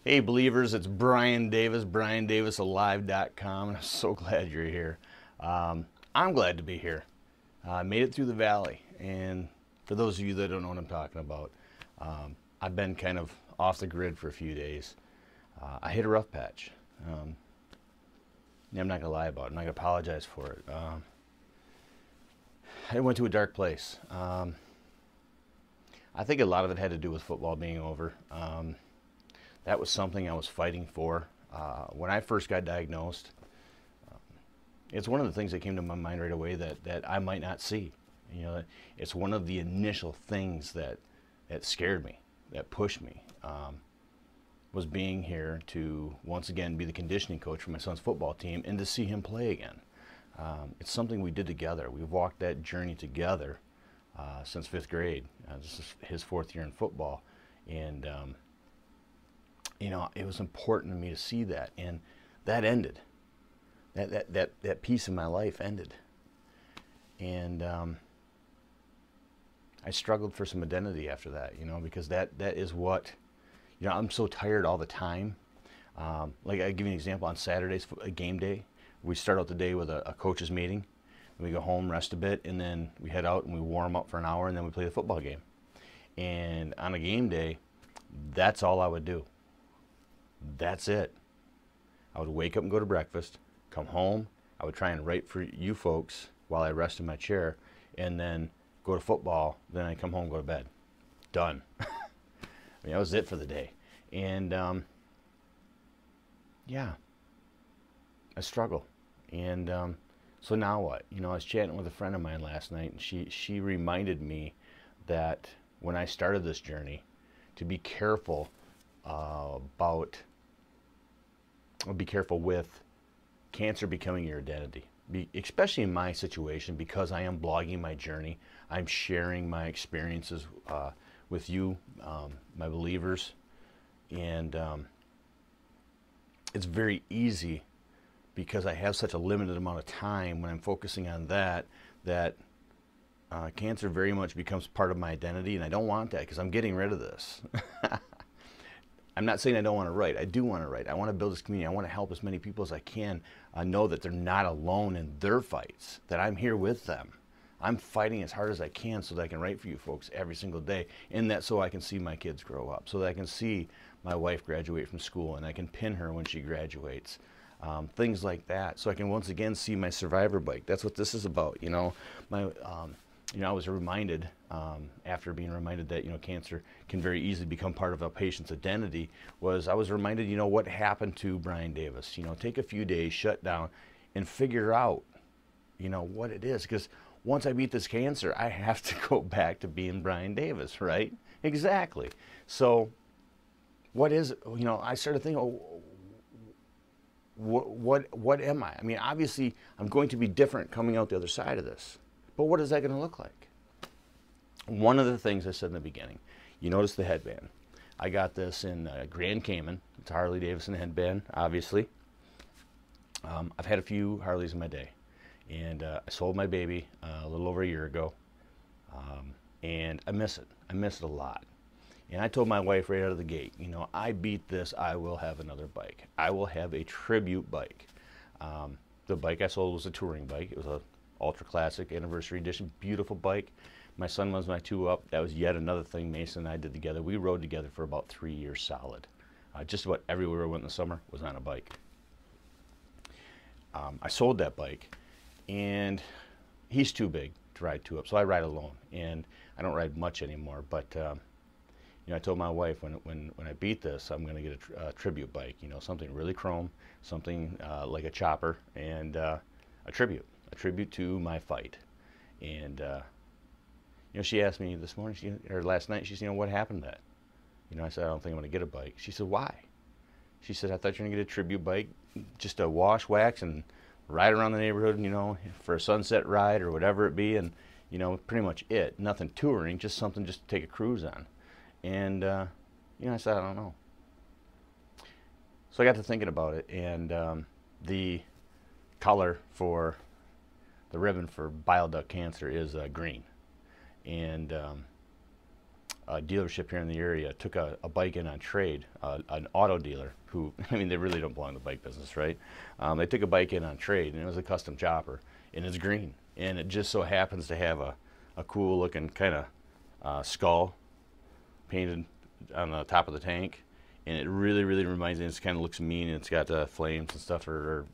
Hey believers, it's Brian Davis, BrianDavisALIVE.com, and I'm so glad you're here. I'm glad to be here. I made it through the valley, and for those of you that don't know what I'm talking about, I've been kind of off the grid for a few days. I hit a rough patch. I'm not going to lie about it. I'm not going to apologize for it. I went to a dark place. I think a lot of it had to do with football being over. That was something I was fighting for. When I first got diagnosed, it's one of the things that came to my mind right away that I might not see. You know, it's one of the initial things that scared me, that pushed me, was being here to once again be the conditioning coach for my son's football team and to see him play again. It's something we did together. We've walked that journey together since 5th grade. This is his 4th year in football, and you know, it was important to me to see that, and that ended. That piece of my life ended, and I struggled for some identity after that, you know, because that is what, you know, I'm so tired all the time. Like I give you an example, on Saturdays, a game day, we start out the day with a coach's meeting, and we go home, rest a bit, and then we head out and we warm up for an hour, and then we play the football game. And on a game day, that's all I would do. That's it. I would wake up and go to breakfast, come home, I would try and write for you folks while I rest in my chair, and then go to football, then I'd come home, go to bed. Done. I mean, that was it for the day. And yeah, I struggle. And so now what? You know, I was chatting with a friend of mine last night, and she reminded me that when I started this journey, to be careful be careful with cancer becoming your identity. Especially in my situation, because I am blogging my journey, I'm sharing my experiences with you, my believers, and it's very easy, because I have such a limited amount of time when I'm focusing on that cancer very much becomes part of my identity, and I don't want that, because I'm getting rid of this. I'm not saying I don't want to write. I do want to write. I want to build this community. I want to help as many people as I can know that they're not alone in their fights, that I'm here with them. I'm fighting as hard as I can so that I can write for you folks every single day, and that so I can see my kids grow up, so that I can see my wife graduate from school, and I can pin her when she graduates. Things like that, so I can once again see my survivor bike. That's what this is about, you know. You know, I was reminded, after being reminded that, you know, cancer can very easily become part of a patient's identity, I was reminded, you know, what happened to Brian Davis. You know, take a few days, shut down, and figure out, you know, what it is. Because once I beat this cancer, I have to go back to being Brian Davis, right? Exactly. So what is, you know, I started thinking, oh, what am I? I mean, obviously, I'm going to be different coming out the other side of this. But what is that going to look like? One of the things I said in the beginning, you notice the headband. I got this in Grand Cayman. It's a Harley Davidson headband, obviously. I've had a few Harleys in my day. And I sold my baby a little over a year ago. And I miss it. I miss it a lot. And I told my wife right out of the gate, you know, I beat this, I will have another bike. I will have a tribute bike. The bike I sold was a touring bike. It was a Ultra Classic Anniversary Edition, beautiful bike. My son was my 2-up. That was yet another thing Mason and I did together. We rode together for about 3 years solid. Just about everywhere we went in the summer was on a bike. I sold that bike, and he's too big to ride 2-up, so I ride alone, and I don't ride much anymore. But you know, I told my wife when I beat this, I'm going to get a tribute bike. You know, something really chrome, something like a chopper, and a tribute to my fight. And you know, she asked me this morning, or last night, she said, you know, what happened to that? You know, I said, I don't think I'm going to get a bike. She said, why? She said, I thought you were going to get a tribute bike, just to wash, wax, and ride around the neighborhood, you know, for a sunset ride or whatever it be, and, you know, pretty much it. Nothing touring, just something just to take a cruise on. And, you know, I said, I don't know. So I got to thinking about it, and the color for the ribbon for bile duct cancer is green. And a dealership here in the area took a bike in on trade, an auto dealer who, I mean, they really don't belong in the bike business, right? They took a bike in on trade, and it was a custom chopper, and it's green, and it just so happens to have a cool looking kind of skull painted on the top of the tank, and it really reminds me, it kind of looks mean, and it's got flames and stuff, or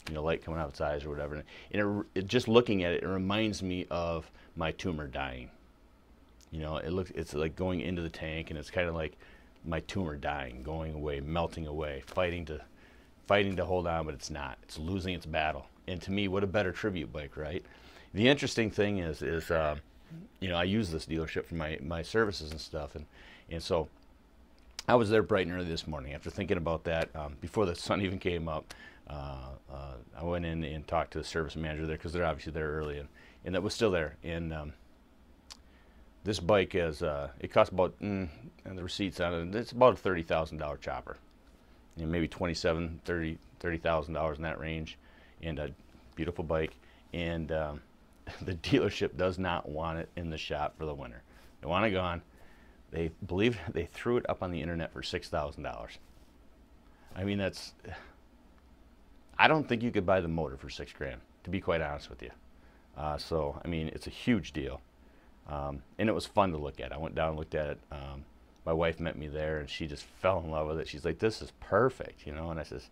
you know, light coming out its eyes or whatever, and just looking at it, it reminds me of my tumor dying. You know, it's like going into the tank, and it's kind of like my tumor dying, going away, melting away, fighting to hold on, but it's not. It's losing its battle. And to me, what a better tribute bike, right? The interesting thing is you know, I use this dealership for my services and stuff, and so I was there bright and early this morning after thinking about that. Before the sun even came up, I went in and talked to the service manager there, because they're obviously there early, and that was still there. And this bike is, it costs about, and the receipts on it, it's about a $30,000 chopper. You know, maybe $27,000, $30,000 in that range, and a beautiful bike. And the dealership does not want it in the shop for the winter. They want it gone. They believe they threw it up on the internet for $6,000. I mean, that's, I don't think you could buy the motor for $6 grand, to be quite honest with you. So, I mean, it's a huge deal. And it was fun to look at. I went down and looked at it. My wife met me there, and she just fell in love with it. She's like, this is perfect, you know. And I says,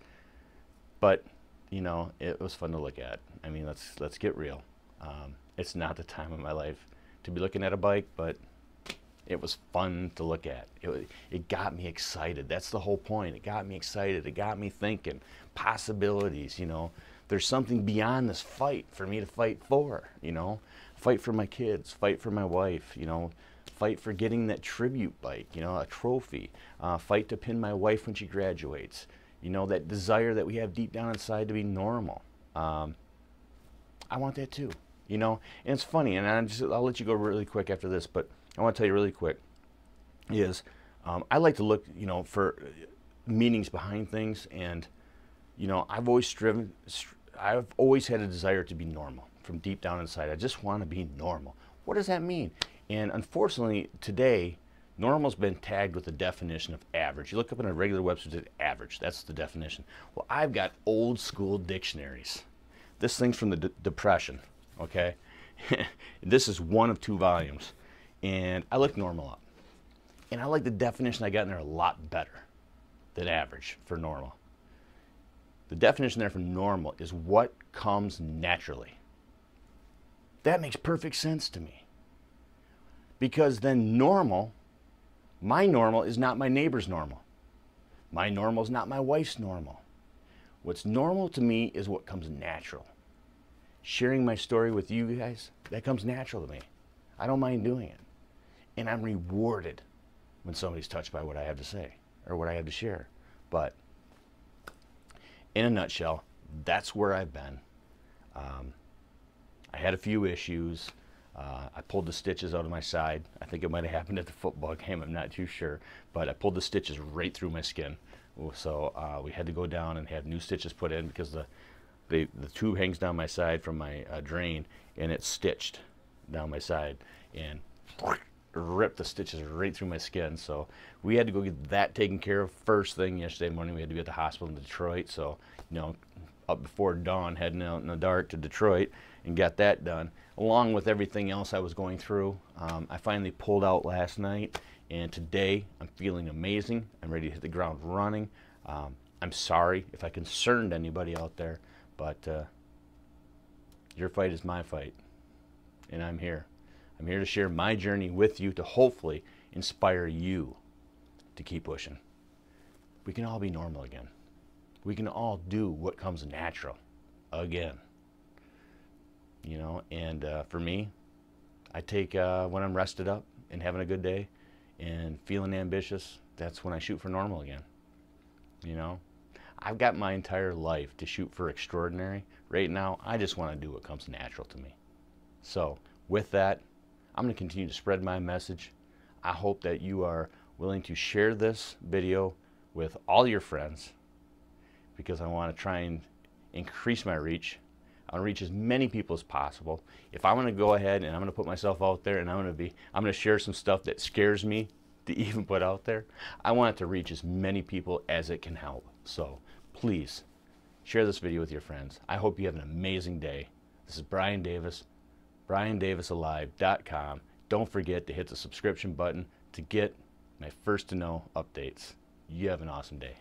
but, you know, it was fun to look at. I mean, let's get real. It's not the time of my life to be looking at a bike, but it was fun to look at. It got me excited. That's the whole point. It got me excited. It got me thinking possibilities, you know. There's something beyond this fight for me to fight for, you know. Fight for my kids, fight for my wife, you know. Fight for getting that tribute bike, you know, a trophy. Fight to pin my wife when she graduates. You know, that desire that we have deep down inside to be normal. I want that too, you know. And it's funny, and I'll let you go really quick after this, but I want to tell you really quick is I like to look, you know, for meanings behind things, and you know, I've always had a desire to be normal from deep down inside. I just want to be normal. What does that mean? And unfortunately, today, normal's been tagged with the definition of average. You look up in a regular website, it's average. That's the definition. Well, I've got old school dictionaries. This thing's from the Depression, okay? This is one of 2 volumes. And I looked normal up. And I like the definition I got in there a lot better than average for normal. The definition there for normal is what comes naturally. That makes perfect sense to me. Because then normal, my normal is not my neighbor's normal. My normal is not my wife's normal. What's normal to me is what comes natural. Sharing my story with you guys, that comes natural to me. I don't mind doing it. And I'm rewarded when somebody's touched by what I have to say or what I have to share. But in a nutshell, that's where I've been. I had a few issues. I pulled the stitches out of my side. I think it might have happened at the football game. I'm not too sure. But I pulled the stitches right through my skin. So we had to go down and have new stitches put in because the tube hangs down my side from my drain, and it's stitched down my side and ripped the stitches right through my skin. So we had to go get that taken care of first thing yesterday morning. We had to be at the hospital in Detroit. So, you know, up before dawn, heading out in the dark to Detroit and got that done, along with everything else I was going through. I finally pulled out last night, and today I'm feeling amazing. I'm ready to hit the ground running. I'm sorry if I concerned anybody out there, but your fight is my fight, and I'm here. I'm here to share my journey with you to hopefully inspire you to keep pushing. We can all be normal again. We can all do what comes natural again. You know, and for me, I take when I'm rested up and having a good day and feeling ambitious, that's when I shoot for normal again. You know, I've got my entire life to shoot for extraordinary. Right now, I just want to do what comes natural to me. So with that, I'm going to continue to spread my message. I hope that you are willing to share this video with all your friends, because I want to try and increase my reach. I want to reach as many people as possible. If I'm going to go ahead and I'm going to put myself out there and I'm going to share some stuff that scares me to even put out there, I want it to reach as many people as it can help. So please share this video with your friends. I hope you have an amazing day. This is Brian Davis, BrianDavisALIVE.com. Don't forget to hit the subscription button to get my first to know updates. You have an awesome day.